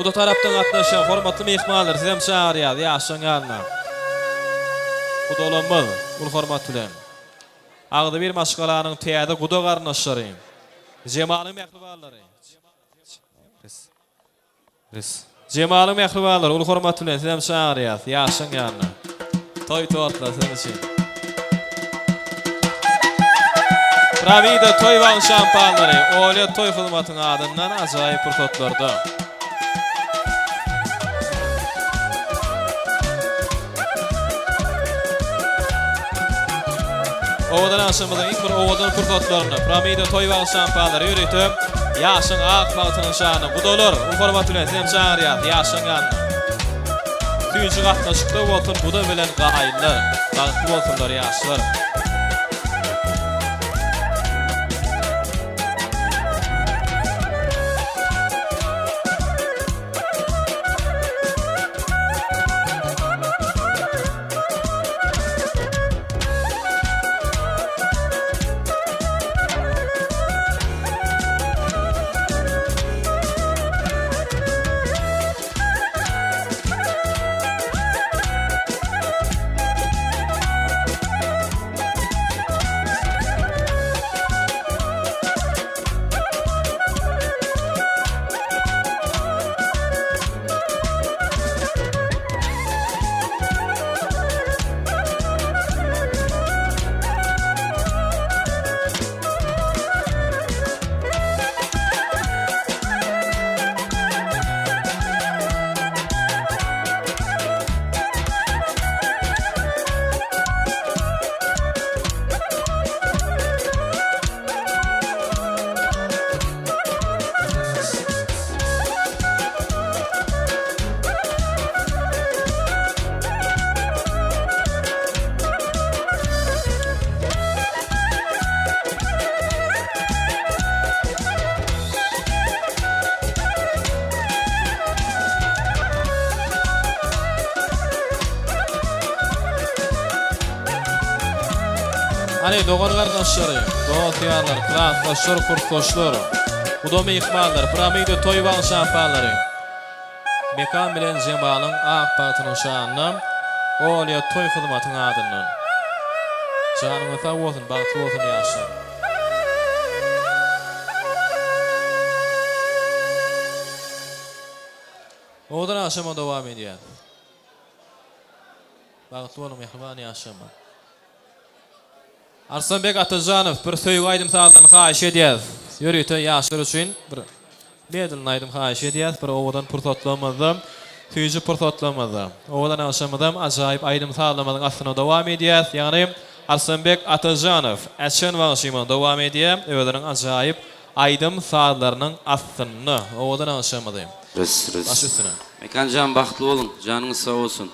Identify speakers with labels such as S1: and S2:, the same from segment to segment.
S1: Bu da tarapdan gatnaşan hormatly mehmanlar sizem çağırýar ýaşaň ýalyna. Bu da olanmaz. Bu hormat bilen. Agdy bir maşgalanyň täze guda garnaşlary. Jemalyň mehribanlary. Jemalyň mehribanlary ul hormat bilen sizem çağırýar ýaşaň ýalyna. Toy toatlar sizin için. Pravida toy van şampanlary, oýla toy hyzmatyň adyndan ajaýyp pursatlarda. Owadan aşamyzyň ilk bir owadan pursatlaryna Pravida toy van şampanlary ýöretip, ýaşyň ak bagtynyň şany gudalar bu hormat bilen sizem çağırýar ýaşaň ýalyna. Tüýçi gatnaşykda bolsun buda bilen gaýlar, bagty bolsunlar ýaşlar. Hani doğan gardaşları, doğatiyarlar, klandaşlar, kurtkoşlar, bu da mehmanlar, Pravida toy van şampanlary. Mekan bilen jemalyň ak bagtynyň şanyna, oýla toy hyzmatyň adyndan. Şanyňyz sag bolsun, bagty bolsun ýaşlar. Odan aşama dowam edýär. Bagty bolun mehriban ýaşama. Arsanbek Atajanow bir söýgü aýdym saldan haýyş edýär. Ýöretip ýaşlar üçin bir medalny aýdym haýyş edýär. Bir owadan pursatlamazda, tüýji pursatlamazda. Owadan aşamadam ajaýyp aýdym salamadyň astyna dowam edýär. Ýagny Arsanbek Atajanow äçen wagşyman dowam edýär. Öwrüň ajaýyp aýdym sallarynyň astyny owadan aşamadym. Baş üstüne.
S2: Mekanjan bagtly bolun, janyňyz sag bolsun.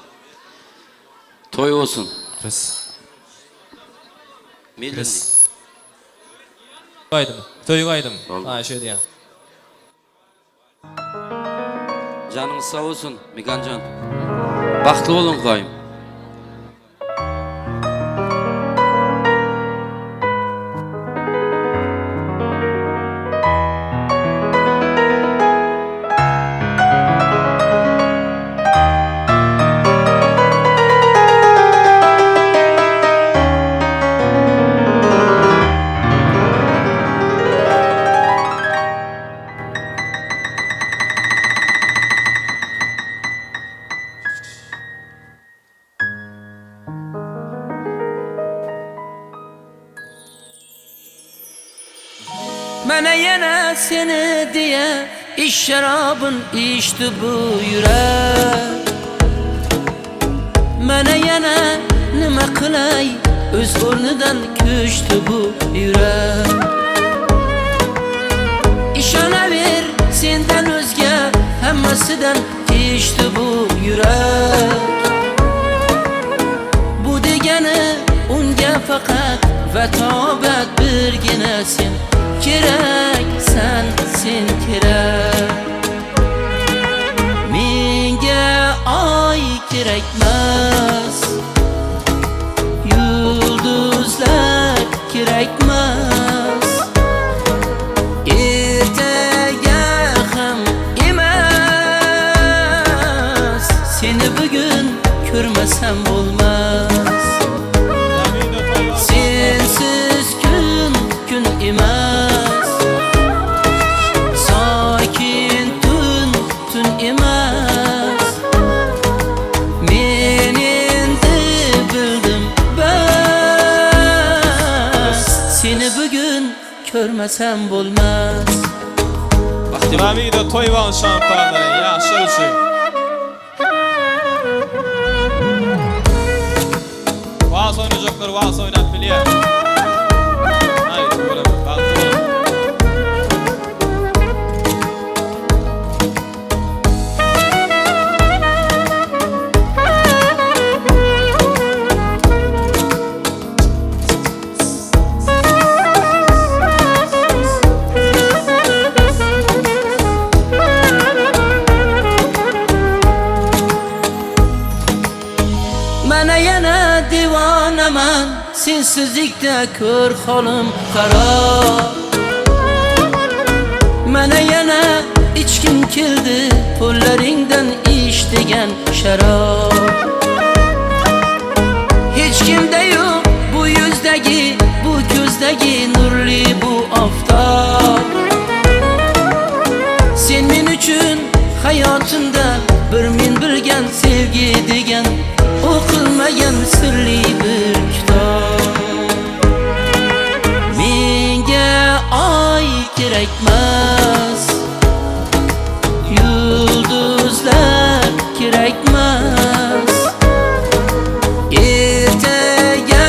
S2: Toy bolsun. Milli.
S1: Aýdym. Söýgü aýdym. Haýyş edýär.
S2: Janyňyz sag bolsun, Mekanjan. Bagtly bolun gaýym.
S3: Mene yine seni diye iş şarabın içti bu yürek. Mene yine nime kılay öz ornudan köştü bu yürek. İşana ver senden özge hemmesinden geçti bu yürek. Bu degeni unge fakat ve tavbet bir ginesin. Kerek sensin kerek. Menge ay kerekmez, yıldızlar kerekmez. Ertege hem emas. körmesem bolmaz.
S1: Ramido Toyvan şampanları yaşlar üçün. Vals oynayacaklar, vals oynat biliyor. Haydi böyle kalkılalım.
S3: Mene yana divanaman, sensizlikde kör halim qara. Mene yana içkim keldi, qo'llaringdan eshitgan sharob. Hech kimda yo'q bu yuzdagi, bu ko'zdagi nurli bu oftob. Sen men uchun hayotimda bir men bilgan sevgi degan o'qilmagan sirli bir kitob. Menga oy kerakmas, yulduzlar kerakmas, ertaga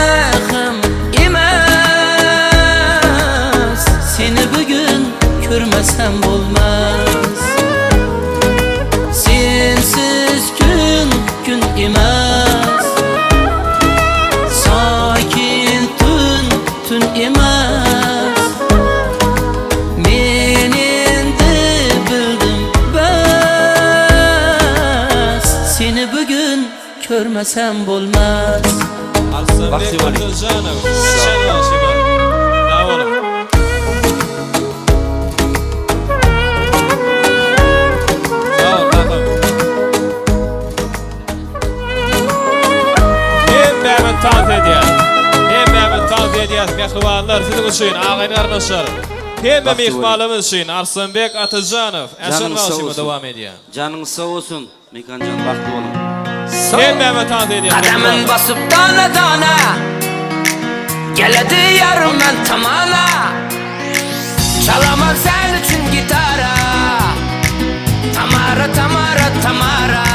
S3: ham emas. Seni bugun ko'rmasam bo'lmas. Sensiz kun emas, sakin tun emas. Men endi bildim bas, seni bugun ko'rmasam bo'lmas.
S1: Arslanbek Abduljanov, neçen yaşıma? Ne oğlum? Sağ ol, bakım. Hem Mehmet tavsiye ediyaz. Hem Mehmet tavsiye ediyaz. Mehribanlar sizin için, ağayın kardeşler. Hem de mihmalımız için Arslanbek Abduljanov, neçen yaşıma devam ediyor.
S2: Canınız sağ olsun. Mekancan baktı oğlum.
S1: Hem Mehmet tavsiye ediyaz.
S3: Qadamın basıp dana dana, geledi yarım ben tamana. Çalamam sen için gitara, Tamara, Tamara, Tamara.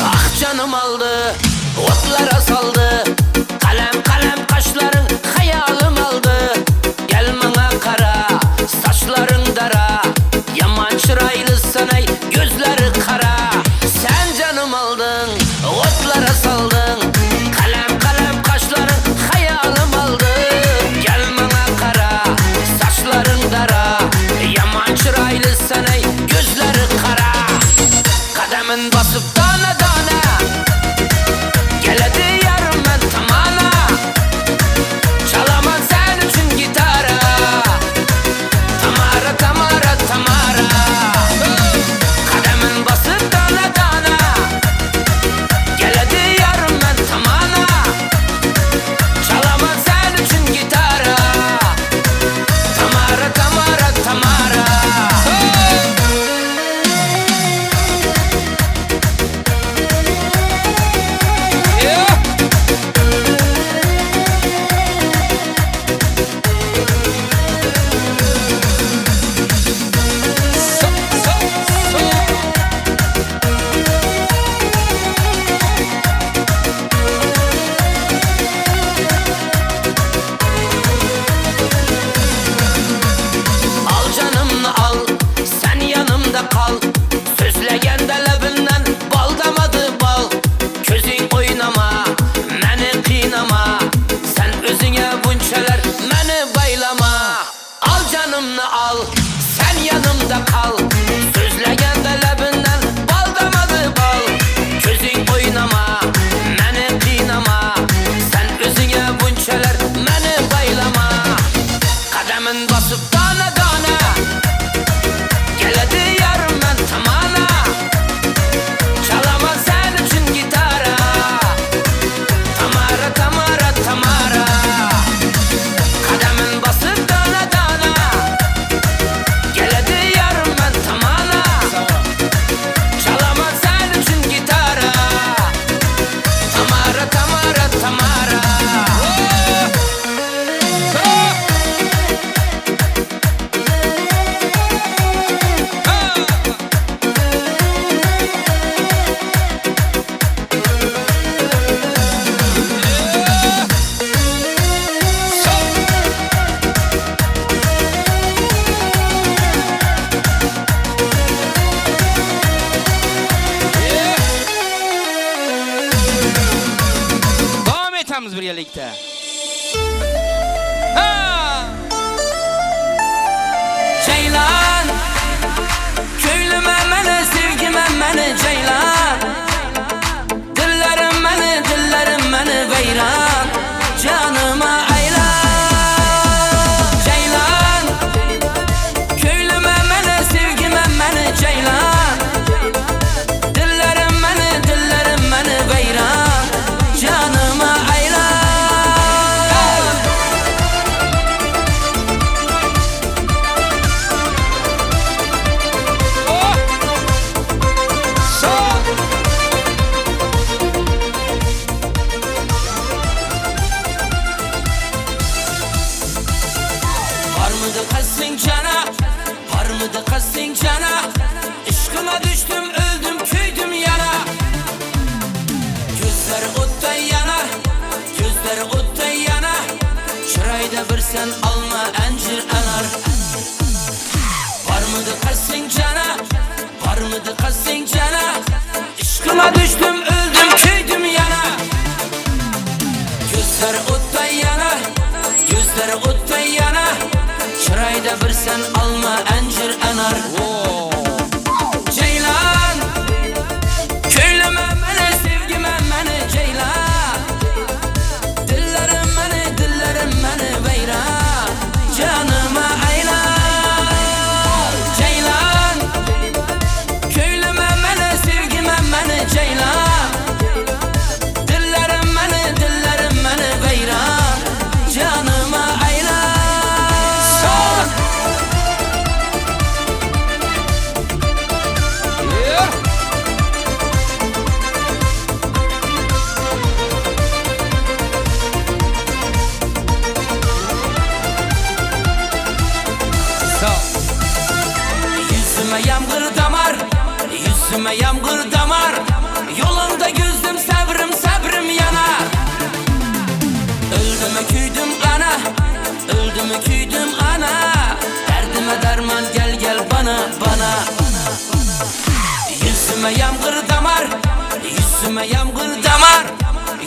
S3: Ah canım aldı, otlara saldı. Kalem kalem kaşların hayalım aldı. Gel bana kara, saçların dara. Yaman çıraylı sanay, gözleri kara. Sen canım aldın, otlara saldın. Kalem kalem kaşların hayalım aldı. Gel bana kara, saçların dara. Yaman çıraylı sanay, gözleri kara. Kademin basıp dana dana, geledi yarım ben tamana. Çalamam sen için gitara, Tamara, Tamara, Tamara. Kademin basıp dana dana, geledi yarım ben tamana. Çalamam sen için gitara, Tamara, Tamara, Tamara. Al canımını al, sen yanımda kal. Sözlegende lebinden bal damadı bal. Közün oynama, meni kıynama. Sen özüne bunçeler, meni baylama. Al canımını al, sen yanımda kal. Sözlegende lebinden bal damadı bal. Közün oynama, meni kıynama. Sen özüne bunçeler, meni baylama. Kademin basıp dana dana, geledi yarım ben tamana. Çalamam sen için gitara, Tamara, Tamara, Tamara. Kademin basıp dana dana,
S4: birlikte.
S3: Ceylan köylüme meni sevgime meni ceylan Dillerim meni veyran Canıma aylan Ceylan köylüme meni sevgime meni ceylan Dillerim meni veyran Canıma aylan Varmıdı kasın cana Işkına düştüm öldüm köydüm yana Gözleri ottan yanar Gözleri ottan yanar Çırayda bir sen alma encir anar Varmıdı kasın cana Varmıdı kasın cana Işkına düştüm öldüm köydüm yana Gözleri ottan yanar Gözleri ottan yanar Çırayda bir sen alma encir anar Ceylan köylüme meni sevgime meni ceylan Dillerim meni veyran Canıma aylan Ceylan köylüme meni sevgime meni ceylan Dillerim meni veyran Canıma aylan Yüzüme yağmur damar Yolunda gözüm sabrım yanar Öldüm küydüm ana Öldüm küydüm ana Derdime derman gel bana Yüzüme yağmur damar Yüzüme yağmur damar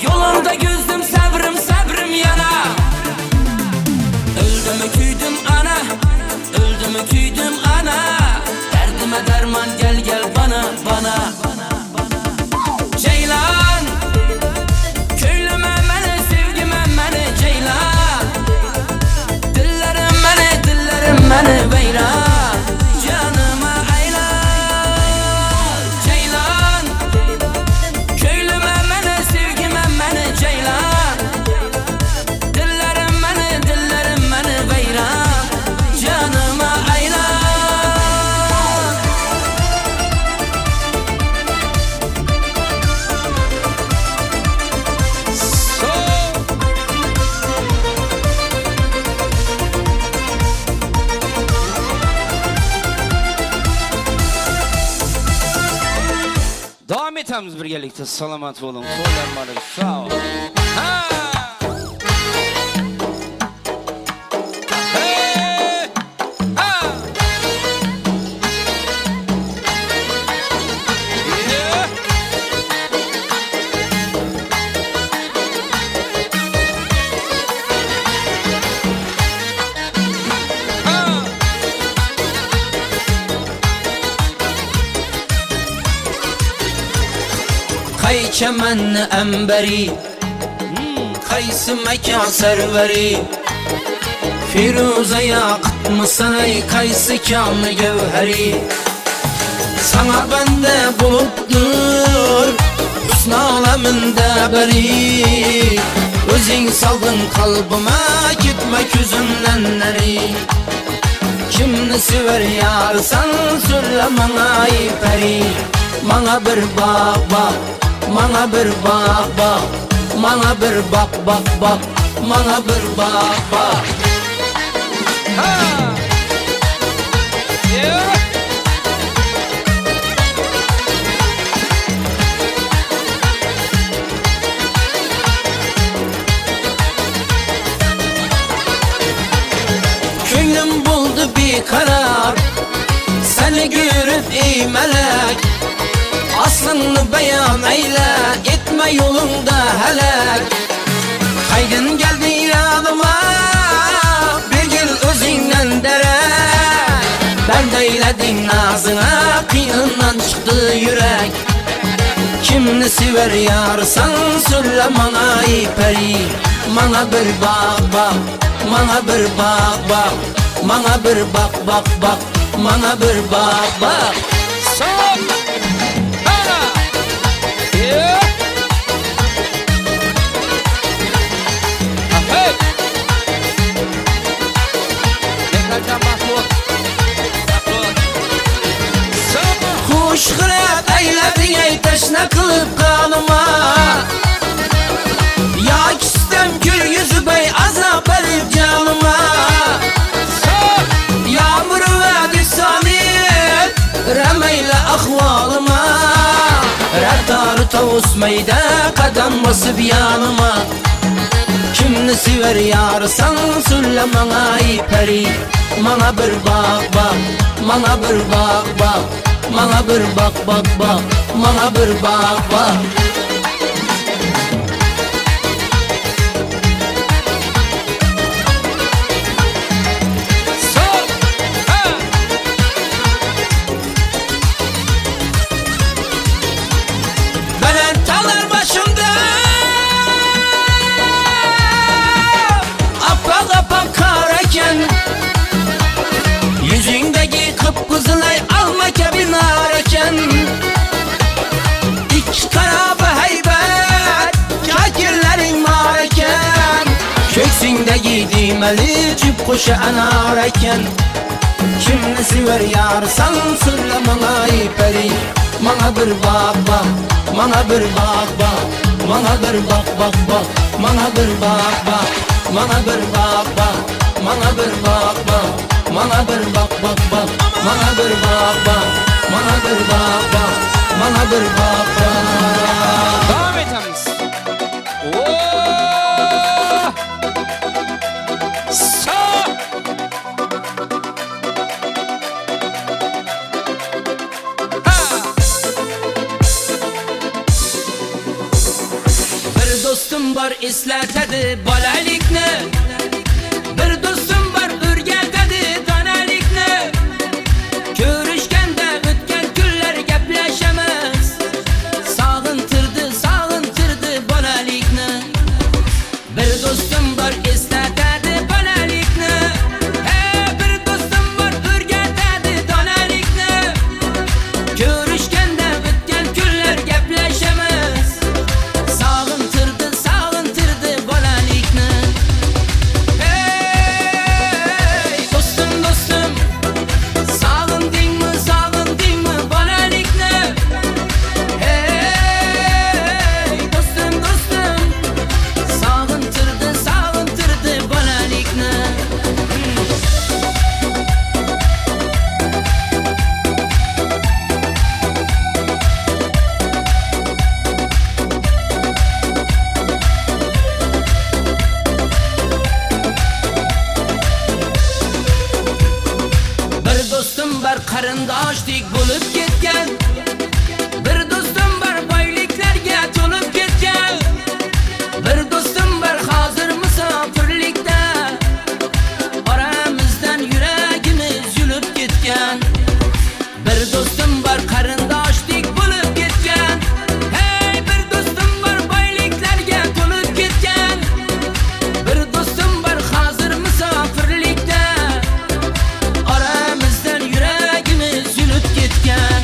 S3: Yolunda gözüm sabrım yanar Öldüm küydüm ana Öldüm küydüm ana Derdime derman gel bana Ceylan köylüme meni sevgime meni ceylan Dillerim meni veyran Canıma aylan Ceylan köylüme meni sevgime meni ceylan Dillerim meni veyran Canıma aylan
S4: Devam etemiz birlikte. Salamat olun. Soylanmalı. Sağ ol. Ha! Hey! Ha! Yeah! Ha!
S3: Kay çemen emberi Kaysı mekan serveri Firuze yakıtmışsın ey kaysı kanı gevheri Sana bende buluttur Hüsn aleminde beri Özün saldın kalbime gitme küzümden neri Kimni sever yarsan söyle bana ey peri Bana bir bak Bana bir bak Bana bir bak Bana bir bak
S4: Ha! Yeah!
S3: Könglim buldu bir karar Seni görüp ey melek Aslını beyan eyle Etme yolunda helak Kaydın geldi yanıma bir gün özünden dere. Ben de eyledim nazına kıyından çıktı yürek. Kimni sever yarsan söyle bana ey peri. Bana bir bak bak, bana bir bak bak, bana bir bak bak bak, bana bir bak bak.
S4: Son. Ana. Yeah. Hey. Nekardan mahmut.
S3: Kuş kırat eyledin ey teşne kılıp kanıma. Ya kistem gül yüzü bey azap edip canıma. Yağmur ve disaniyet remeyle ahvalıma. Rettarı tavus meyde kadem basıp yanıma. Kimni sever yarsan söyle bana ey peri. Bana bir bak bak, bana bir bak bak, bana bir bak bak bak, bana bir bak bak.
S4: Son. Ha.
S3: Belen talar başımda apak apak kareken. Yüzündeki kıpkızılay alma kebi nareken. İki tarafı heybet kakirlerin mareken. Köksündeki dimeli cüp kuşu anareken. Kimni sever yarsan söyle bana ey peri. Bana bir bak bak, bana bir bak bak, bana bir bak bak bak, bana bir bak bak, bana bir bak bak, bana bir bak bak, bana bir bak bak bak, bana bir bak bak, bana bir bak bak, bana bir bak bak.
S4: Devam etemiz. Oo! Sağ! Ha!
S3: Bir dostum var islatadi bolalikni. Bir dostum var o'rgatadi donalikni. Ko'rishganda o'tgan kunlar gaplashamiz. Sog'intirdi bolalikni. Bir dostum var islatadi bolalikni. Bir dostum var o'rgatadi donalikni. Ko'rishganda o'tgan kunlar gaplashamiz. Sog'intirdi bolalikni. Hey dostum dostum, sog'indingmi bolalikni? Hey dostum dostum, sog'intirdi bolalikni. Bir dostum var qarindoshlik bo'lib ketgan. Bir dostum var boyliklarga to'lib ketgan. Bir dostum var hozir musofirlikda. Oramizdan yuragimiz yulib ketgan. Bir dostum var qarindoshlik bo'lib ketgan. Hey bir dostum var boyliklarga to'lib ketgan. Bir dostum var hozir musofirlikda. Aramızdan yüragimiz yülüp gitken.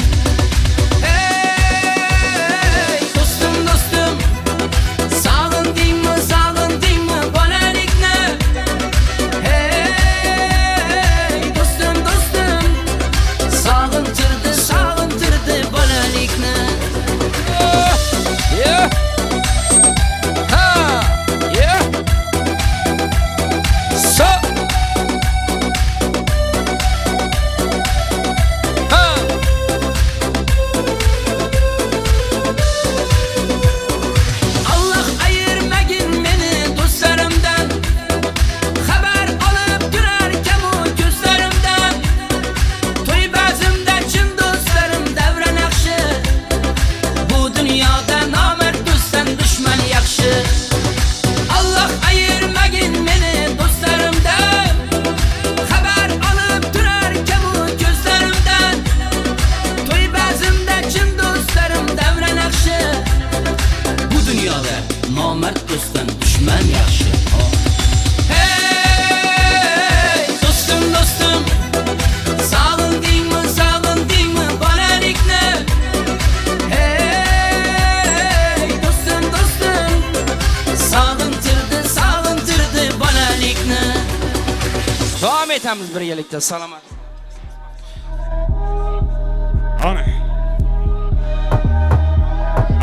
S4: etamiz birgelikde. Salamat.
S5: Ana.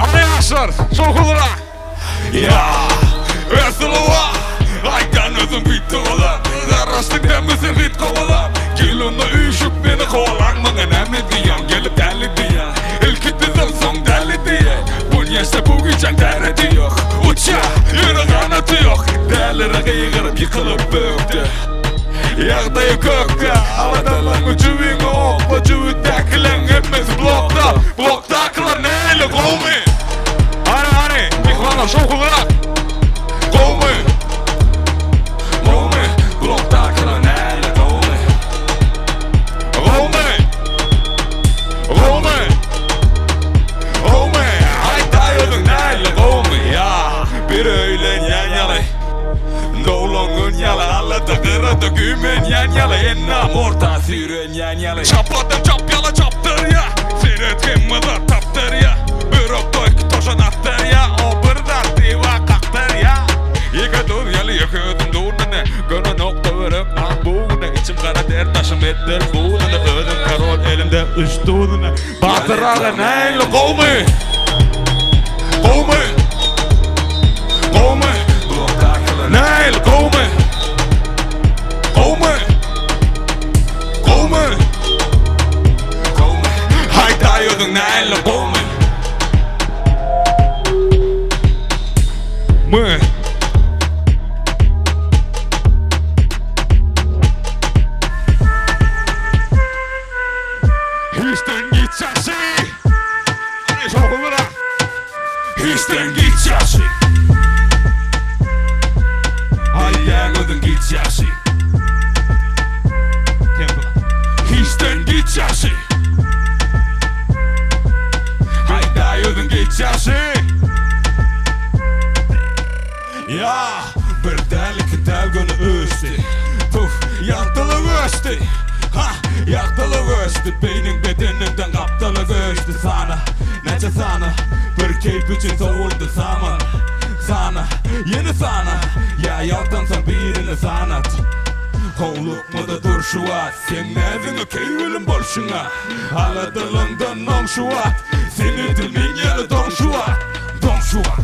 S5: Ana yaşlar, sokulura. Ya, Resulullah. Aydan özüm bitti ola. Darrastık demizin rit kovala. Kilonda üşüp beni kovalan. Mıngın emni diyan, gelip deli diyan. İlki dizim son deli diye. Bunyeste bu gücen deredi yok. Uça, yürü kanatı yok. Dellere kıyıkırıp yıkılıp böktü. Yağdayı kökte. Aladalan uçuvini okla. Cüvüddekilen hepimiz blokta. Bloktakiler neyle kovmi? Hani, yıklanlar sokulura. Kovmi. Kovmi. Bloktakiler neyle kovmi? Kovmi. Kovmi. Kovmi. Haydayılın neyle kovmi ya. Bir öğlen yan yana. Doğulungun yala. Allada kırada gümen yan yala. Ennam orta süren yan yala. Çapladım çap yala çaptır ya. Sinet kemmada taptır ya. Bir oktoy toşan attır ya. O bir dart diva kaktır ya. Yıka dur yalı yakıyordum doğunene. Gönü nokta verip ah buğune. İçim kara der taşım ettir buğune. Ödüm karol elimde üç tuğune. Batır ağa neyle kovmi. Kovmi. Kovmi. Neyle kovmi. Kovmi. Kovmi. Kovmi. Haydayıyordun neyle kovmi. Mı. Histen gideceksin. Hani sokulura. Histen gideceksin. Haydayıyordun gideceksin. Histen gideceksin. Haydayıyordun gideceksin. Ya bir delik delgönü östü. Puf yaktılık östü. Ha yaktılık östü. Beynin bedeninden kaptalık östü sana. Nece sana bir keyif için savurdu zaman. Sana yeni sana. Ya yaltansan birini sanat. Kovluk mu da dur şu at. Sen nezini keyvilim bol şuna. Hala dılından nom şu at. Seni dilmin yeri don şu at. Don şu at.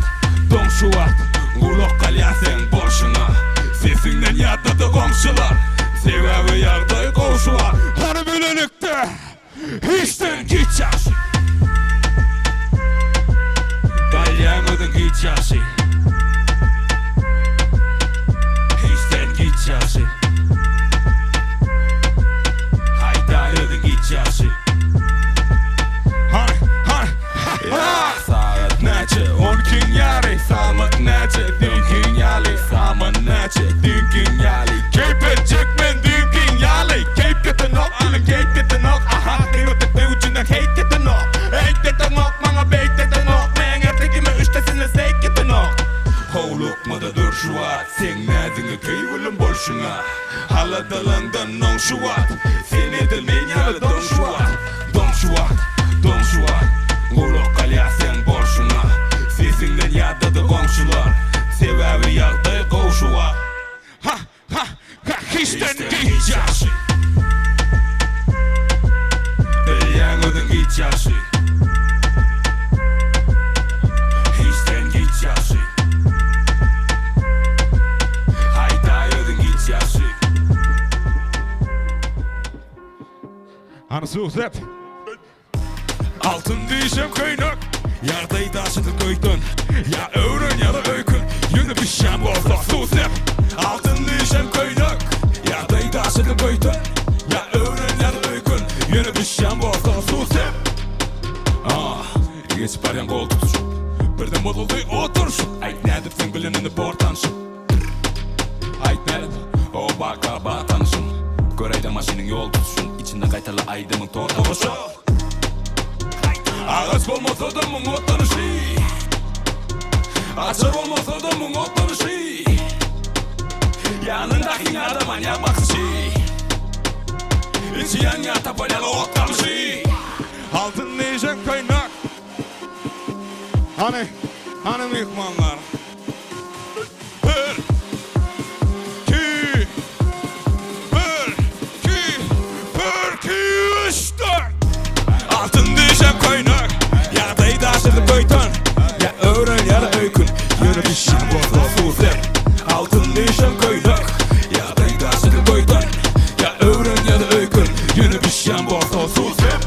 S5: Don şu at. Ulok kalya sen boşuna. Sesinden yatladı komşular. Sebebi yağdayı kovşular. Hani bölünükte hiçten gideceksin. Dayanmadın gideceksin. Hiçten gideceksin. Haydayırdın gideceksin. Saat nece, 12 yari. Samat nece, dinkin yali. Saman nece, dinkin yali. Keype çekmen dinkin yali. Keype tenok, alın keype tenok. Aha, kıyıtık ve ucundan keype tenok. Eyte tenok, bana beyte tenok. Meğer tekime üçtesine seyke tenok. Kovluk mu da dur şu at. Sen nezini keyvilim bol şuna. Hala dalından non şu at. Seni dilmin yalı don şu at. Don şu at, don şu at. Ulok kalya sen borşuna. Sesinden yadadı komşular. Sebebi yağdayı kovşular. Ha ha ha hiçten gideceksin. Dayanmadın gideceksin. Hiçten gideceksin. Haydayırdın gideceksin. Hani suhsep. Altın diyeceğim kaynak. Yardayı daşıtır koydun. Ya öğren ya da öykün. Yine bir şem olsa suhsep. Altın diyeceğim kaynak. Yardayı daşıtır koydun. Ya öğren ya da öykün. Yine bir şem olsa suhsep. Geçip arayan kol tutuşun. Birden moduldu oturuşun. Ayt nedir sen bilenini bortanışın. Ayt nedir o baka batanışın. Göreyde maşinin yol tutuşun. İçinde kaytalı aydımın tortavuşun. Ağaç olmasa da mı otanışı. Açar olmasa da mı otanışı. Yanındaki adama ne bakışı. İçi yan yata palyalı otanışı. Altın diyecek kaynak. Hani mihmanlar. Bir, iki, bir, düşen bolsa sus ver.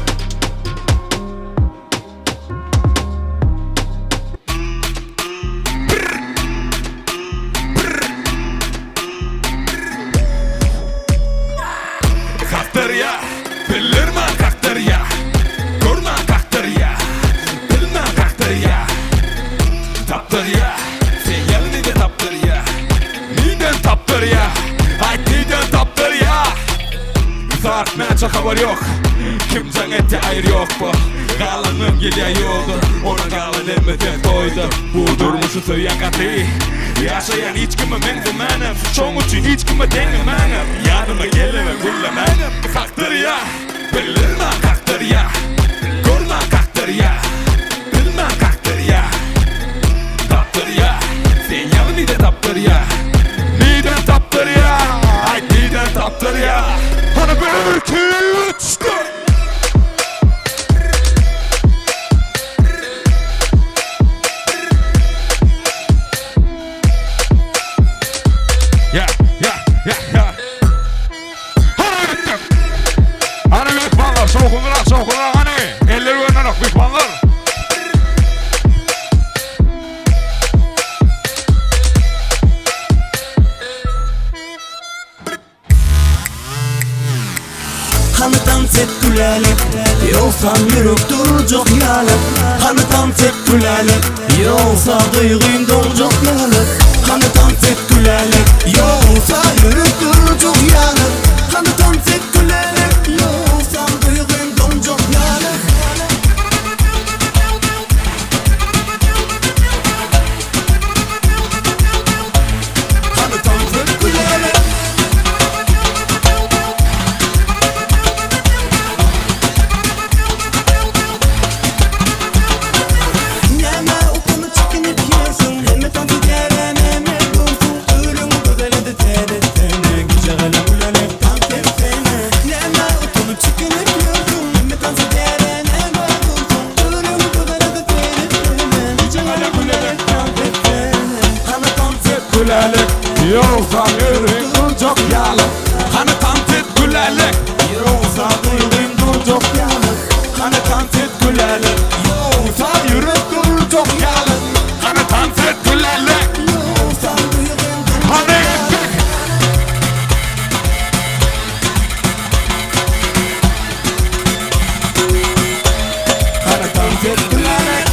S5: Kaktır ya, bilirman kaktır ya, görman kaktır ya, bilmem kaktır ya. Taptır ya, sen gelini de taptır ya, niden taptır ya, ay niden taptır ya. Saat mençe haber yok, kimden etti ayır yok bu. Kalanım geliyor yoldu, ona kalan emmeten doydu. Bu durmuşu söyleyen katı, yaşayan hiç kime benzemenim. Çoğun için hiç kime dengemenim. Yanıma gelene güllemenim. Kaktır ya, bilirmen kaktır ya, görmen kaktır ya, bilmem kaktır ya. Taptır ya, sen yanını de taptır ya, neden taptır ya, ay neden taptır ya. Hadi bir, iki, üç, dört. Ya. Hadi bittim. Hani büyük banlar, soğukunlar hani. Elleri önüne bak büyük banlar.
S3: Hani dans et gülelim, yoksa yürüp duracak yalim. Hani dans et gülelim, yoksa duygun dolacak yalim. Hani dans et gülelim, yoksa yürüp duracak yalim. Hani dans et gülelim, yoksa duygun dolacak yalim. Hani dans et gülelim.
S5: Gülelik, yoksa yürüyün duracak yalık. Hani tant et gülelik, yoksa duygun duracak yalık. Hani tant et gülelik, yoksa yürüyün duracak yalık. Hani tant et gülelik, yoksa duygun duracak yalık. Hani tant et gülelik.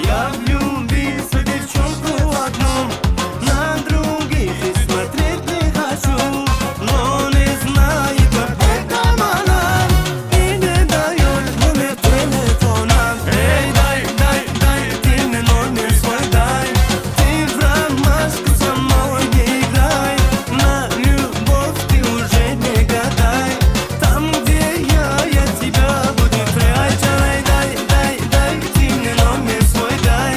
S3: Я влюбился в девчонку одну, на других и смотреть не хочу, но не знаю, как это она, и не дает номер телефона. Эй, дай, ты мне номер свой дай, ты в ромашку со мной не играй, на любовь ты уже не гадай, там, где я тебя буду трять. Дай, ты мне номер свой дай,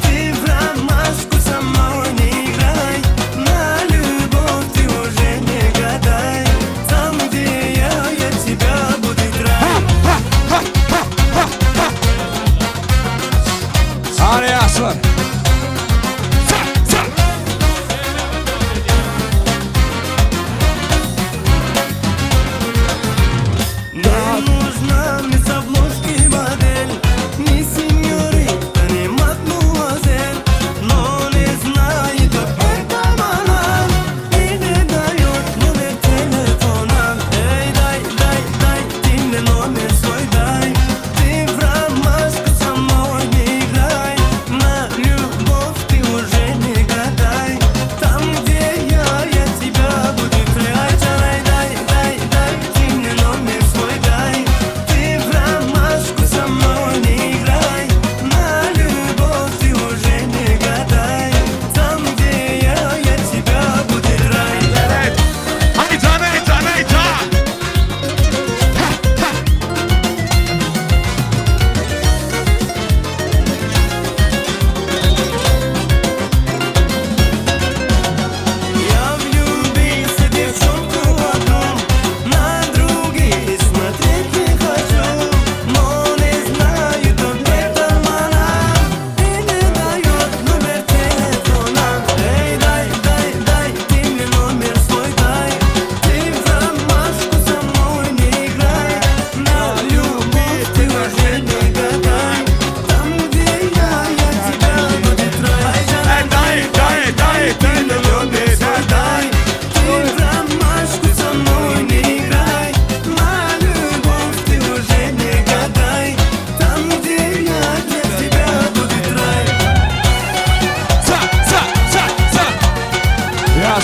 S3: ты в ромашку со мной не играй, на любовь ты уже не гадай, там, где я тебя буду трать.
S5: Hani aslan.
S3: Не нужна мне с обложки модель, не сеньорита, не мадмуазель, но не знаю, как это она, и не дает номер телефона. Эй, дай, ты мне номер свой дай, ты в ромашку со мной не играй, на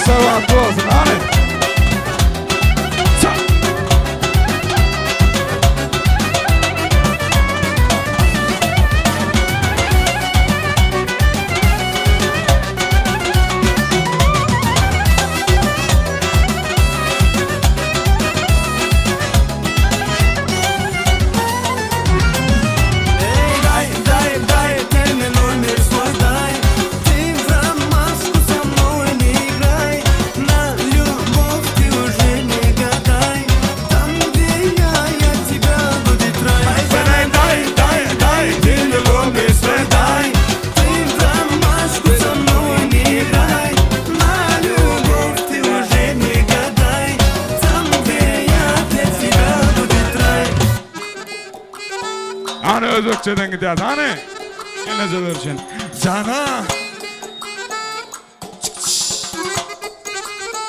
S5: salamat olsun. Hadi. Çak. Hani özökçeden gidiyoruz, hani? Geleceler için. Cana!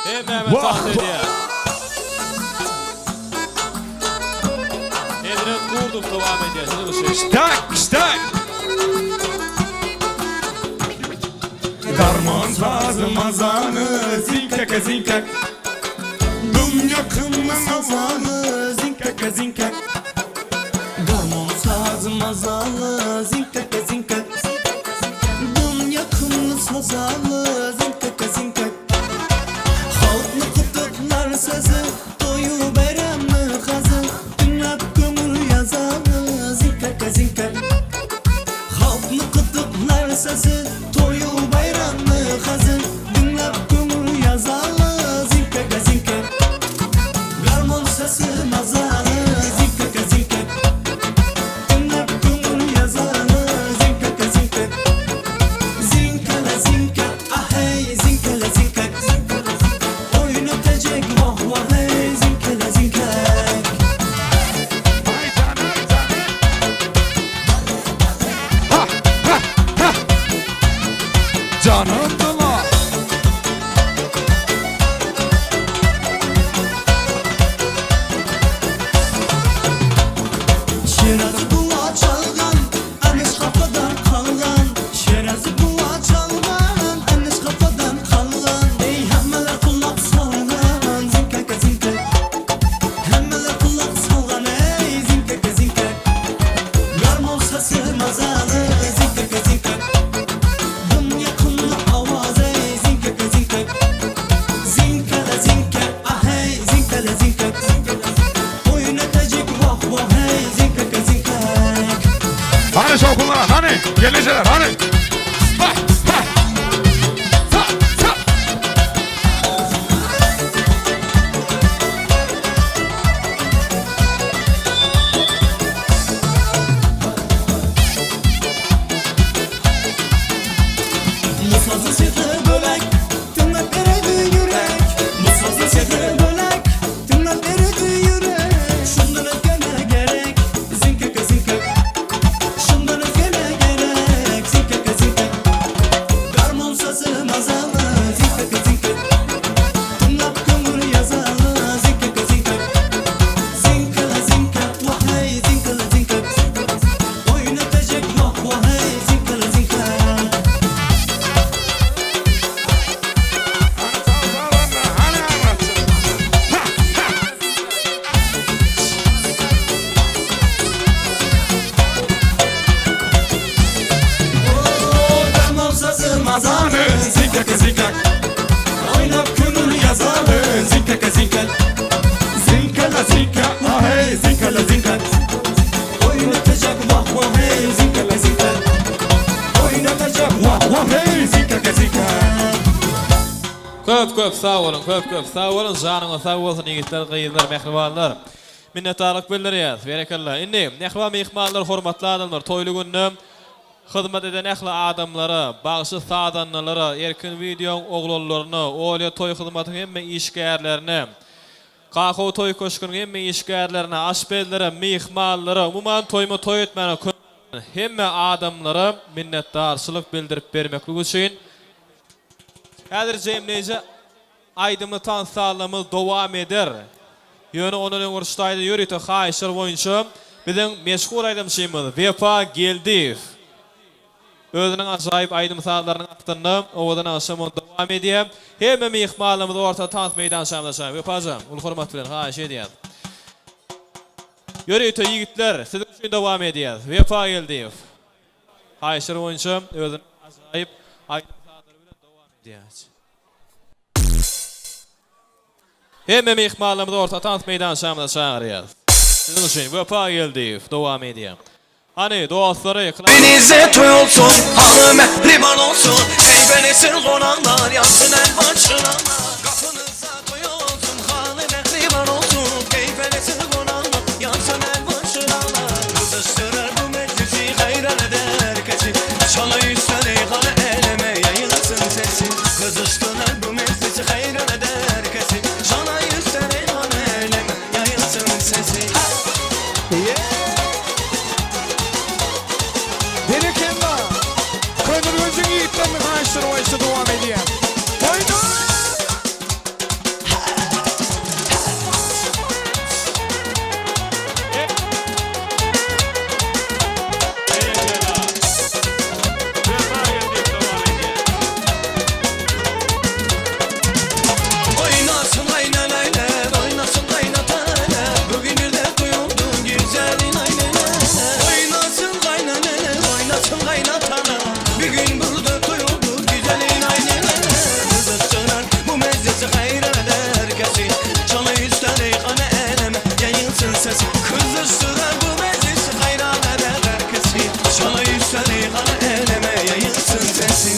S1: Hey Mehmet tahta ediyor. Edret kurduk devam ediyor. Şunu bir şey.
S5: Tak! Karman sazı mazanı, zinkaka zinkak. Dum yakınlı mazanı, zinkaka zinkak.
S3: Garmon sazı mazalı zinkaka zinkak. Dum yakınlı sazalı zinkaka zinkak. Halklı kutuklar sazı doyu bayramlı kazı. Dinlap gömür yazalı zinkaka zinkak. Halklı kutuklar sazı doyu bayramlı kazı. Dinlap gömür yazalı zinkaka zinkak. Garmon sazı mazalı zinkaka zinkak.
S5: Canımdılar.
S3: Şirazı buğa çalgan, anış kafadan kalgan. Şirazı buğa çalgan, anış kafadan kalgan. Ey hemmeler kulak salgan, zinkaka zinkak. Hemmeler kulak salgan, ey zinkaka zinkak. Garmon sesi mazalı, zinkaka zinkak. Dum yakınlı avaz, ey zinkaka zinkak. Zinkala zinkak, ah hey zinkala zinkak. Oyun etecek vah vah hey zinkaka zinkak.
S5: Hani şokunlar, hani? Geleceler, hani? Bak, bak. Sa, sa.
S3: Bu sazın sesi bölek, tırnak eredi yürek. Bu sazın sesi bölek, tırnak eredi yürek. Şundan öfkene gerek, zinkaka zinkak. Şundan öfkene gerek, zinkaka zinkak. Garmon sazı mazalı, zinkaka zinkak. Tırnak kömür yazalı, zinkaka zinkak. Zinkala zinkak, vah hey zinkala zinkak. Oyun ötecek vah vah hey zinkala zinkak.
S5: Hani anlatsın? Ha, ha.
S3: Garmon sazı mazalı,
S5: Zinkaka zinkak.
S3: oynap kömür yazalı, zinkaka zinkak.
S5: Zinkala zinkak. Ah hey, zinkala zinkak.
S3: Oynatacak vah vah hey zinkaka zinkak. Oynatacak vah vah hey zinkaka zinkak.
S1: Köp sağ olun, köp sağ olun. Canıňa sağ bolsun ýigitler, gyýylar, mehribanlar. Minnetdarlyk bildirýäs. Berekallah. Indi nähwa mehmanlar, hormatly adamlar, toýly günde hyzmat eden ähli adamlara, bagşy sadanlara, erkin video oglanlaryna, olya toý hyzmatyň hemme işgärlerine, Qaxo toy köşküň hemme işgärlerine, aşbellere, mehmanlara, umuman toyma toy etmene hemme adamlara minnetdarçylyk bildirip bermeklik üçin häzir jemleýje aýdymly tansalymyz dowam eder. Ýöne onuň urşdaýdy ýörüte haýşyr boýunça biziň meşhur aýdymşymyz Vefa Geldiýew. özünün ajaýyp aýdym saatlaryny atdyny owadan aşam dowam edýär. Hemme mehmanlarymyz orta tant meydan şamlaşýar. Öpajam, ul hormat bilen haýyş edýär. Ýöreýte ýigitler, sizin üçin dowam edýär. Wefa geldi. Haýşyr oýunçy özünün ajaýyp aýdym saatlary bilen dowam edýär. Hemme mehmanlarymyz orta tant meydan şamlaşýar. Sizin üçin wefa geldi. Dowam edýär. Hani dostları
S6: Denize toy olsun, hanım mehriban olsun. Eybenesin konanlar, yansın el başına. Kapınıza toy olsun, hanım mehriban olsun. Eybenesin konanlar, yansın el başına. Kızıştırır bu meclisi, hayran eder herkesi. Çalı üstten eyhanı eleme, yayılsın sesi. Kızıştırır bu meclisi, hayran eder herkesi. Çalı üstten eyhanı eleme, yayılsın sesi.
S5: Kömürümüzün yiğitlerini haýşyr oýuşy dowam edýär. Oyna!
S6: Oynasın aynalaylar, oynasın kaynatalar. Bugün bir de duyuldun güzelin aynalar. Oynasın kaynanalar, oynasın kaynatalar. Bir gün burada duyuldun güzelin aynalar. Kızıştıran bu meclisi hayran eder herkesi. Çalı üstten eyhanı eleme, yayılsın sesi. Kızıştıran bu meclisi hayran eder herkesi. Çalı üstten eyhanı eleme, yayılsın sesi.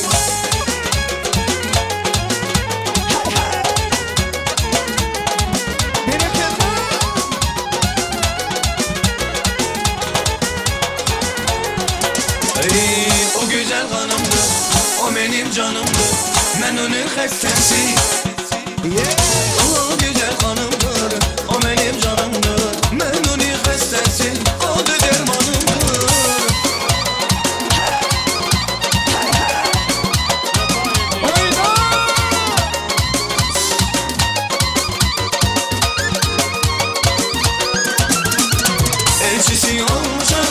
S6: O güzel hanımdı, o benim canımdı. Ben onun hastası. O güzel hanımdır, o benim canımdır. Ben onun hastası, o da dermanımdır. Elçisin olmuşam,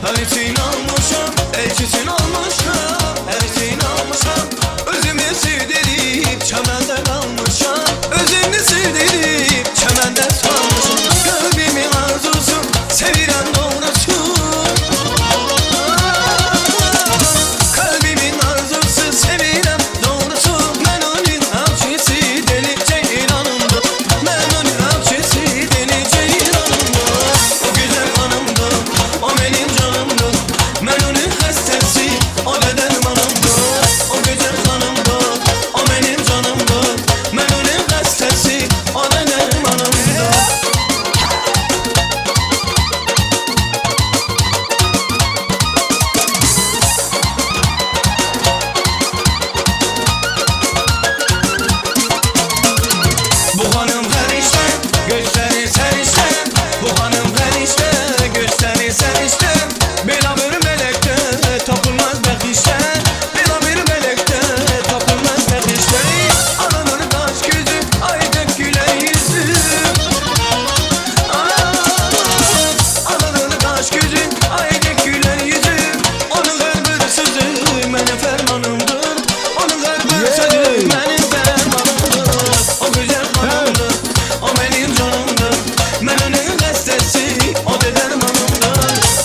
S6: harisin almışam. Elçisin olmuşam, harisin almışam. Özümü sevdirip çemenden almışam. Özümü sevdirip çemenden salmışam. Kalbimin arzusu, sevilen doğrusu. Kalbimin arzusu, sevilen doğrusu. Ben onun avcısı, deli ceylanımdır. Ben onun avcısı, deli ceylanımdır. O güzel hanımdır, o benim canımdır. Ben onun hastası, o da dermanımdır. O güzel hanımdır, o benim canımdır. Ben onun hastası, o da dermanımdır. Bu hanım her işte, gösteri ser işte. Bu hanım her işte, gösteri ser işte. Bela bir melekte, tapılmaz bekişte. Bela bir melekte, tapılmaz bekişte. Ananın kaş gözü, aydın gülen yüzü. Ananın kaş gözü, aydın gülen yüzü. Onun kalbi sözü, benim fermanımdır. Onun kalbi sözü, benim fermanımdır. O güzel hanımdır, o benim canımdır. Ben onun hastası, o da dermanımdır.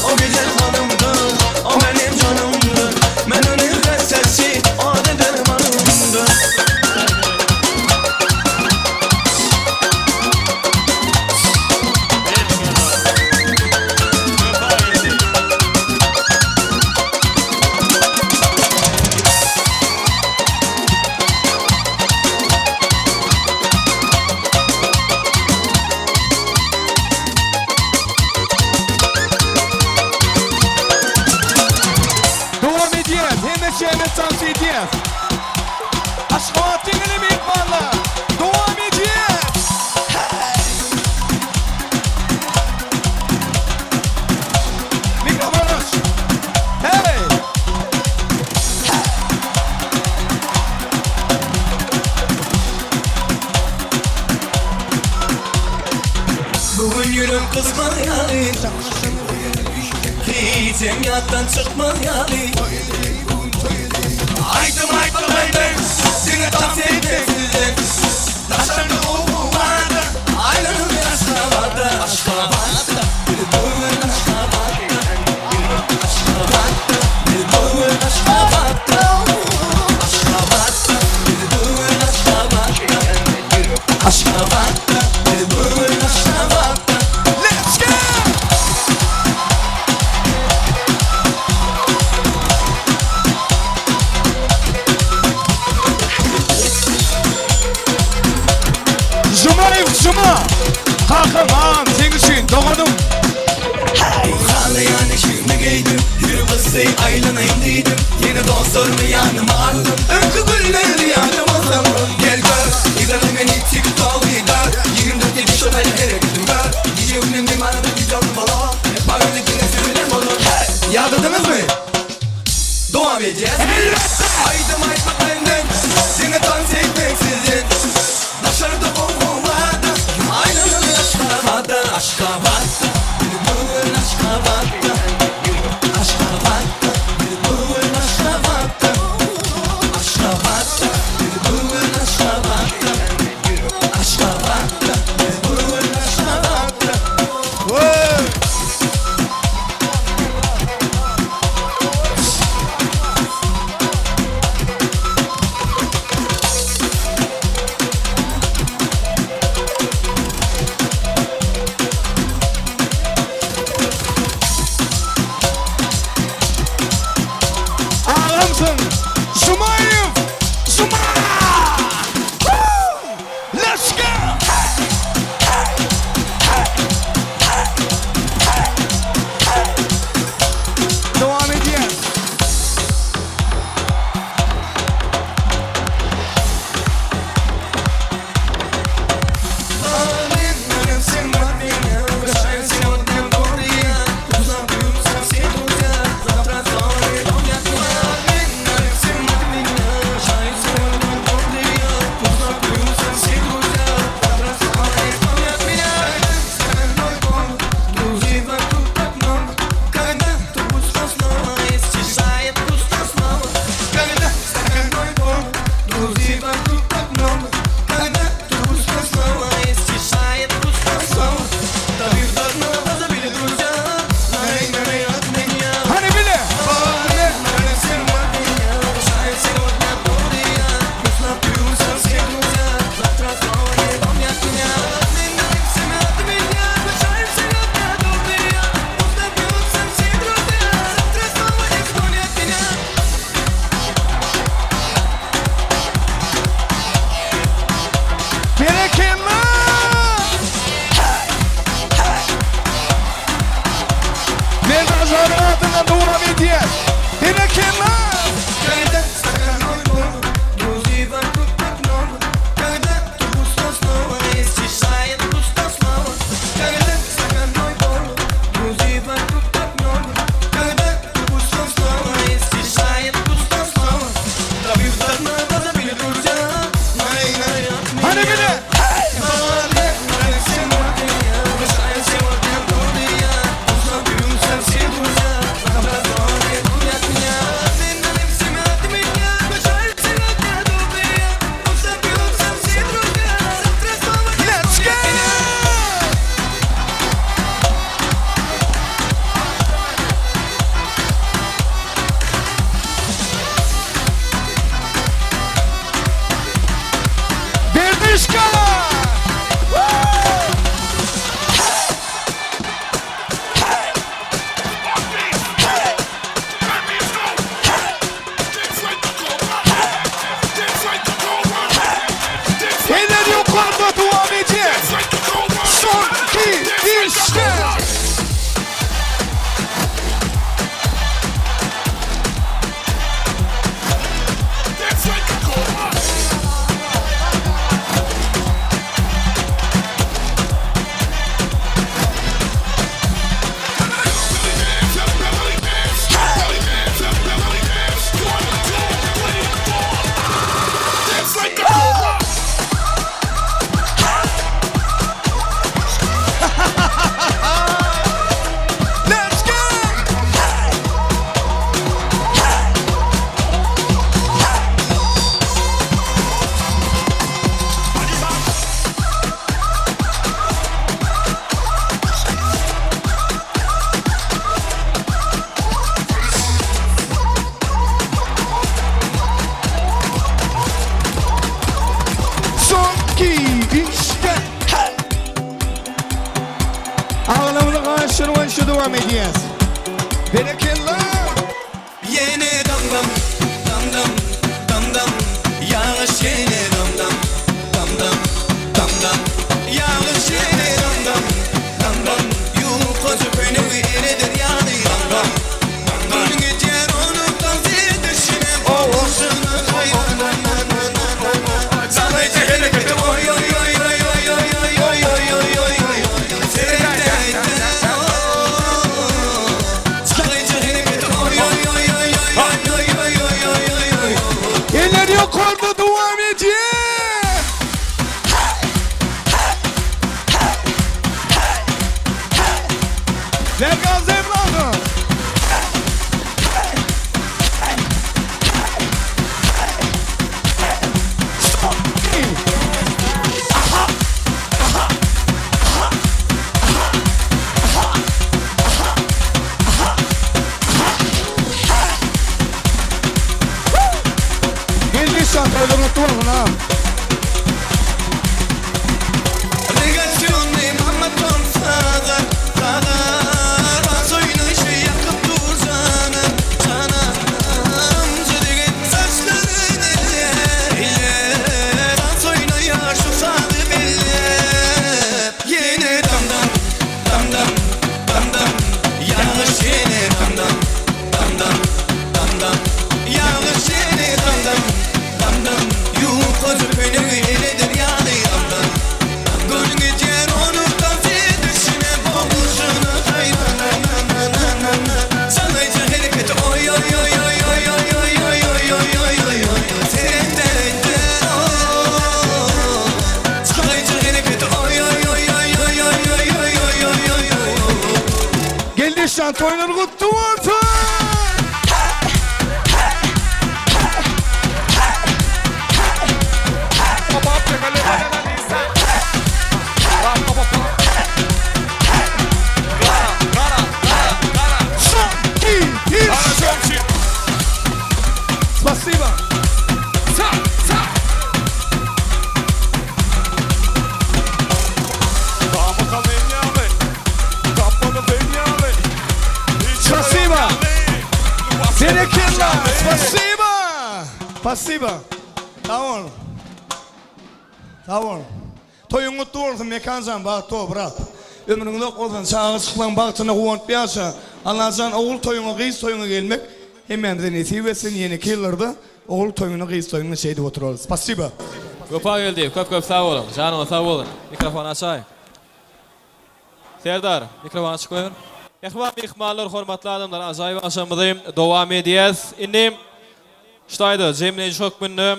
S6: O güzel hanımdır, o benim canımdır. Ben onun hastası, o da dermanımdır.
S5: Dowam edýär, hemme şämet sans edýär. Aşgabat diňeli mehmanlar, dowam edýär. Mikrofon aç. Hey!
S6: Bugün yürüm kızma yani. Hiç emniyattan çıkma yani.
S5: Doğdum.
S6: Ağlayan eşimi giydim Yürü kızı aylanayım dedim Yeni dostlarımı yanıma aldım Önkü gülleri yanıma aldım Gel gör İzledim beni TikTok gör 24 yedi şoförü gerektim gör Gece ünlüm bir manada bir canlı bala Hep bağırdık yine sürünem olur Yadırdınız mı? Devam edeceğiz Aydım aytmak benden Seni dans etmek sizin Dışarıda bombalarda Aylanın aşka vardı Aşka vardı Bugün aşka vardı Aşka vardı Bugün aşka vardı Aşka vardı Bugün aşka vardı Aşka vardı Bugün aşka vardı
S5: Ağlamsın. Zumayım. Zuma. Let's go. Devam edeceğiz. Hani bile. Bereketli. Mezarların adına devam edeceğiz. Bereketli. Hani bile. Let's go. Berdişka. Eller yukarıda devam edeceğiz. Son iki işte. Let's go. Son iki işte. Ağlamını karşılığın şu devam edeceğiz. Bereketli.
S6: Yine dam dam Yağış yine dam dam Yağış yine dam dam
S7: Tamam.
S6: Regasyonu Muhammed olsa da soyunu yakıp dur canım Zödegen saçlarını elle soyuna yaşı sadı belli Yine damdam damdam damdam Yağış yine damdam damdam damdam Yağış yine damdam damdam Yuh kozu beni eyledir yani damdam Gönlü diğer onu tafi düşüne boğuşunu Sanayca hareket oy oy oy oy oy oy oy oy oy oy oy oy oy Sen de Sanayca hareket oy oy oy oy oy oy oy oy oy oy oy oy
S7: Geldi şant oynar kutlu olsun. Спасибо. Спасибо. Зерекелла. Спасибо. Спасибо. Tamam. Tamam. Toyun kutlu olsun mekancan bak to bırak. Ömründe olsan çağı çıklan baktığına kuvant bir yaşa. Anlacan oğul toyuna kıyız toyuna gelmek. Hemen de nesi versin yeni killer'da. Oğul toyuna kıyız toyuna şeyde otururuz. Spasiba.
S1: Köpa geldi. Köp sağ olun. Canım sağ olun. Mikrofon açay. Serdar, mikrofon açık koyun. Ehvam ihmallar, hormatlı adamlar, acayip aşamadayım. Devam ediyez. İndim. Ştaydı, Cemile çok bünüm.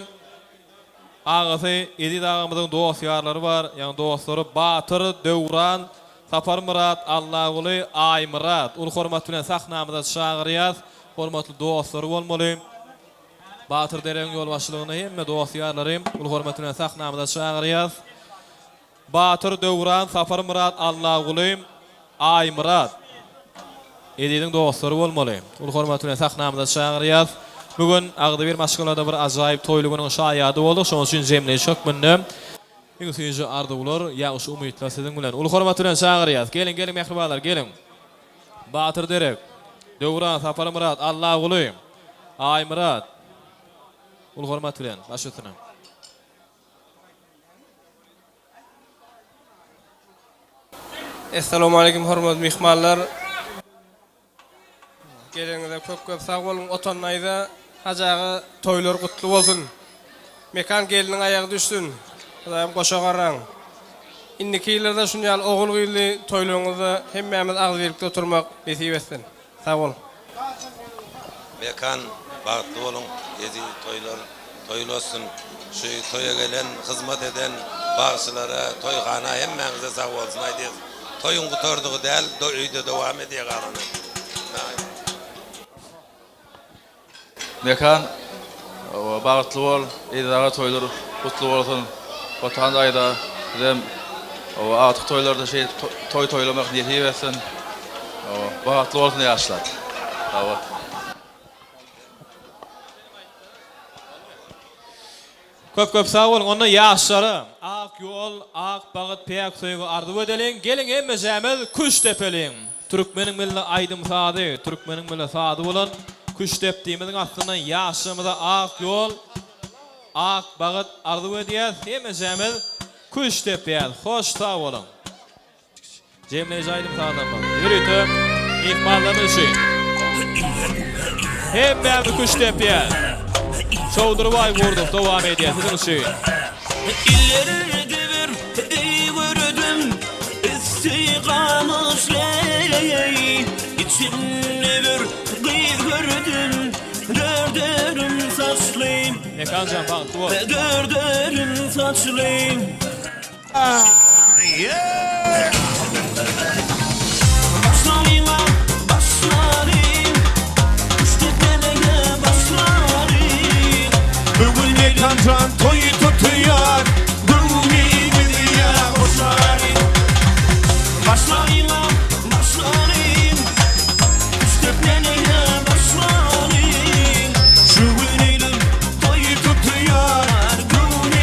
S1: Ağası, Edid ağamızın dosyarları var. Yani dostları Batır, Dövran, Sapar Murat, Allah'ulu, Ay Murat. Ul hormatlı sahnamıza çağırıyaz. Hormatlı dostları olmalıyım. Batır deren yol başlığını hem dosyarlarım. Ul hormatlı sahnamıza çağırıyaz. Batır, Dövran, Sapar Murat, Allah'ulu, Ay Murat. Edidin dostları olmalıyım. Ul hormatlı sahnamıza çağırıyaz. Bugün ağda bir maşgalada bir acayip toyluğunun şayadı oldu. Şoň üçin Cemile çok minnem. Iňi süýji ardy bolar, ýa-da umytla sizin bilen. Ul hormat bilen çağırýas. Gelin mehribanlar, gelin. Batır Derek, Döwran, Sapar Murat, Allah uly, Ay Murat. Ul hormat bilen başytyna.
S8: Assalamu alaykum hormatly mehmanlar. Geleňizde köp sag bolun. Otanayda hajagy toylar gutly bolsun. Mekan geliniň aýagy düşsün. Hudaýym goşa garaň. Indiki ýyllarda şunýal ogul gyly toylaryňyzda hemmämiz agly beripde oturmak nasip etsin. Sag bolun.
S9: Mekan bagtly bolun. Ezi toylar toylasyn. Şu toya gelen, hyzmat eden bagçylara, toyxana hemmämize sag bolsun aýdys. Toyun gutardygy däl, öýde dowam edýär galan.
S10: Mekan bagtly bol, edaga toylar gutly bolsun. Otan aýda hem o atyk toylarda şey toylamak niýeti etsin. O bagtly bolsun ýaşlar. Tawa.
S1: Köp sağ olun. Onda ýaşlary ak ýol, ak bagyt peýak soýgy ardy ödeliň. Gelin hemmejämiz kuş tepeliň. Türkmeniň milli aýdym sady, türkmeniň milli sady bolan kuş tepdiýimiziň aslynda ýaşlymyza ak ýol, ak bagyt ardy ödýär. Hemmejämiz kuş tepýär. Hoş sağ olun. Cemile aýdym sadan bar. Ýürüýtüm. İhmallarny üçin. Hemmejämiz kuş tepýär. Çowdurbay gurduk, dowam edýär. Sizin üçin.
S6: İllerdi bir gördüm istiqamışley İçinde bir kız gördüm dördörüm saçlıyım
S1: Mekancan bak, bu.
S6: Dördörüm saçlıyım Başlarım başlarım İşte belege başlarım
S7: Bugün mekancan toyu tutuyor. Gönlümü diye boşarım.
S6: Başlarım İşte belege başlarım
S7: Şu günün toyu tutuyor.
S6: Gönlümü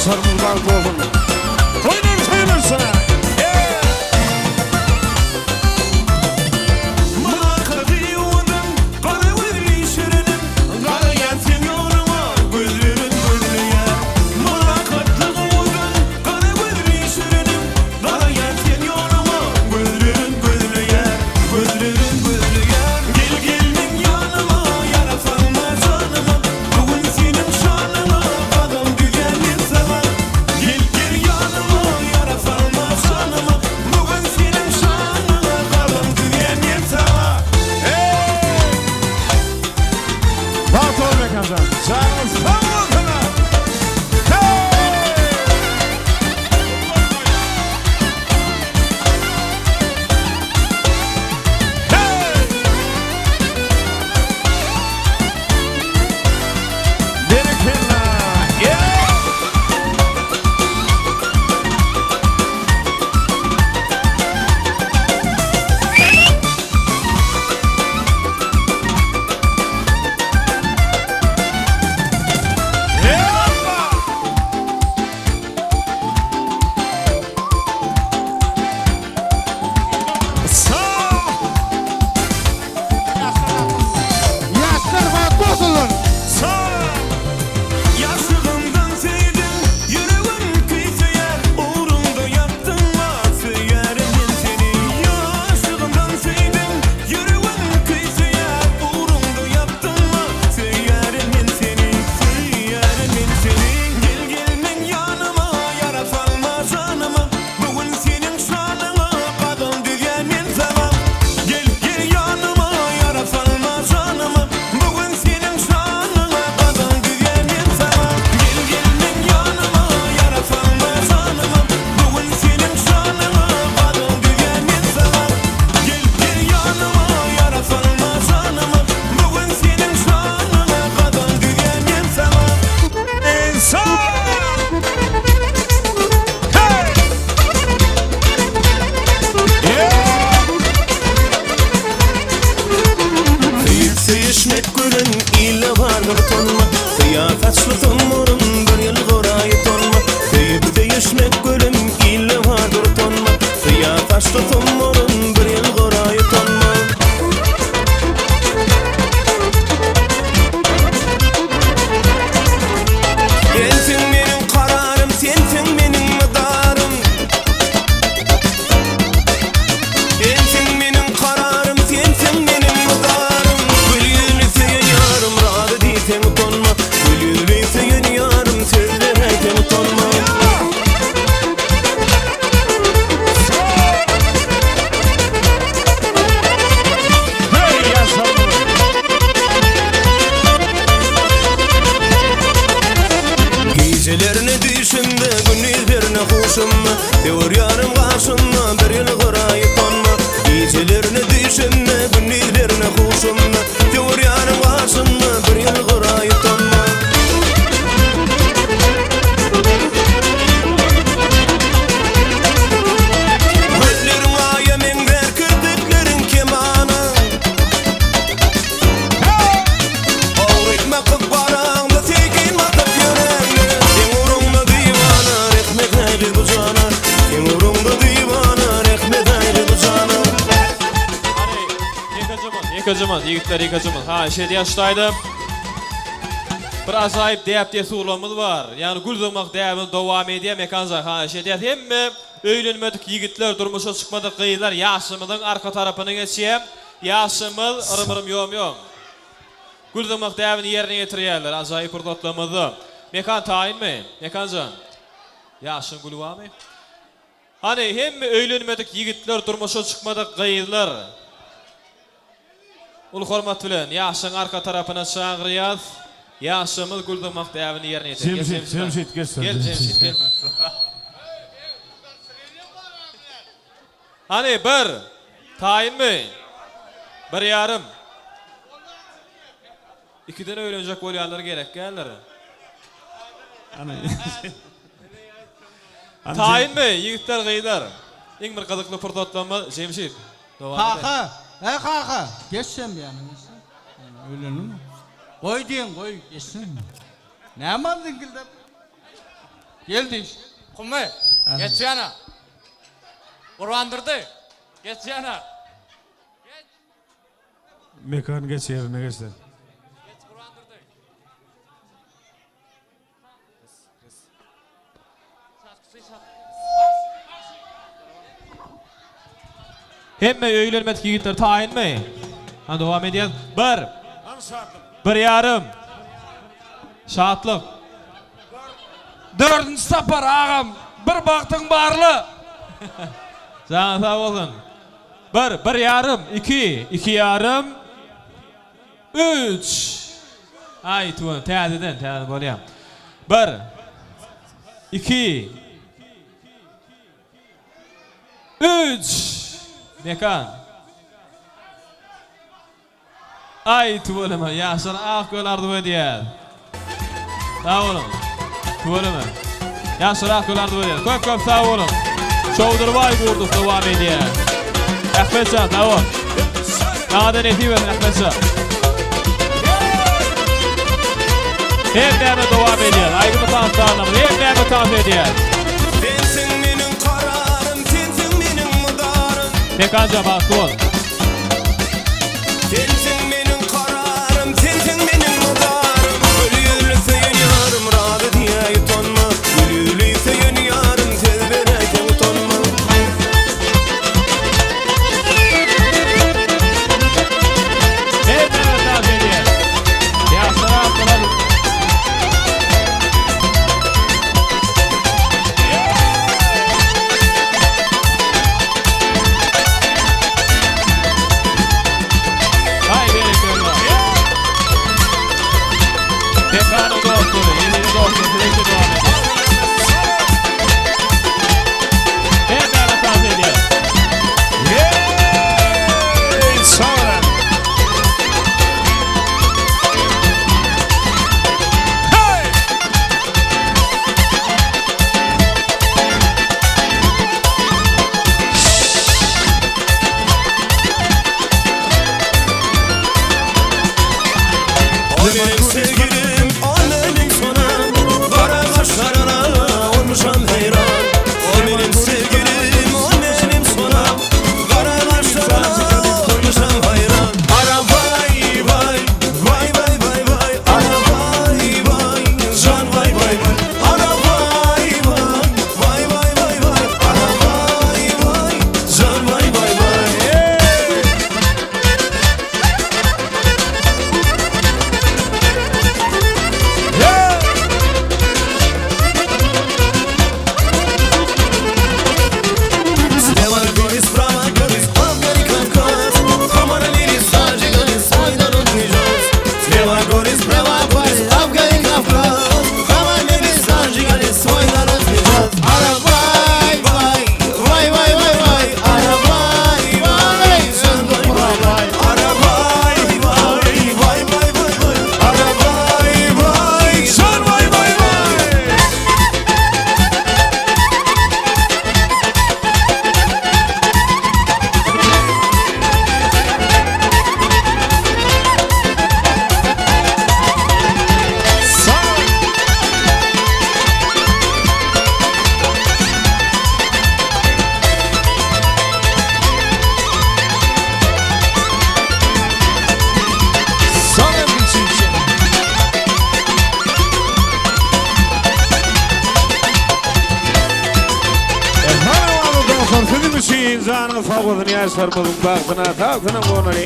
S5: yaşlarımız bağlı olun. Oynarsa.
S1: Yigitler, ha, 7 yaşdaydım. Bir azayip deyip diye sorularımız var. Yani gülzümak deyip devam ediyor mekanza. Ha, 7 yaş hemme öýlenmedik yigitler, durmuşa çıkmadık gıylar. Yaşımızın arka tarafını geçeyim. Yaşımız ırım yom. Gülzümak deyip yerine getirýärler. Azayip pırdatlamızı. Mekan tayin mi? Mekanza. Yaşın gülü var mı? Hani hemme öýlenmedik yigitler, durmuşa çıkmadık gıylar. Ul hormat bilen yaşyň arka tarapyna çağırýar. Yaşymyz Güldemak däwini ýerine ýetir.
S5: Cemşit gelsin.
S1: Gel Cemşit gel. Hani bir tayin mi? Bir yarım. İkiden öýlenjek bolýanlar gerek geller. Tayin mi? Yigitler gıydar. Iň bir gyzykly pırdatlama Cemşit.
S11: Kaka. Kaka. Geçsem yani. Öyle mi? Koy deyin koy geçsin. Ne yapmadın gildep? Geldi.
S1: Kumme. Geç yana. Urandırdı. Geç yana.
S5: Mekan geç yerine geçti.
S1: Hemme öýlenmet gitler taýin mi? Ha dowam edýär. 1 yarım. Şatlyk.
S5: 4-nji sapar ağam. Bir baktyň barly.
S1: Sağ bolsun. 1 yarım, 2 yarım, 3. Ay tuğun, täzeden bolýar. 1 2 3 Mekan. Ay tuğulama, yaşar ağ gölardy edýär. Sağ olun. Tuğulama. Yaşar ağ gölardy edýär. Köp sağ olun. Şowdurbay burduk dowam edýär. Ahmetcan, tamam. Nada nesibe Ahmetcan. Hep näme dowam edýär. Aýgymy taňsarlamy, hep näme taňs edýär.
S6: Sensin meniň kararym, sensin meniň mudarym.
S1: Mekan jabak bol.
S6: Sensin meniň kararym, sensin meniň mudarym. Ölýüli söýen ýarym, rady diýe ýutanma. Ölýüli söýen ýarym, tez berek utanma.
S1: Hep näme taňs edýär. Ýaşar ağ gölardy.
S6: Benim sevgilim, o benim sonam. Kara kaşlarına olmuşam heyran. O benim sevgilim, o benim sonam. Kara kaşlarına olmuşam hayran. Ara vay vay, vay vay vay vay. Ara vay vay, can vay vay vay. Ara vay vay, vay vay vay vay. Ara vay vay, can vay vay vay.
S5: Sizin için canınız sağ olsun, yaşlar bulun, baktına, tavsına konarı.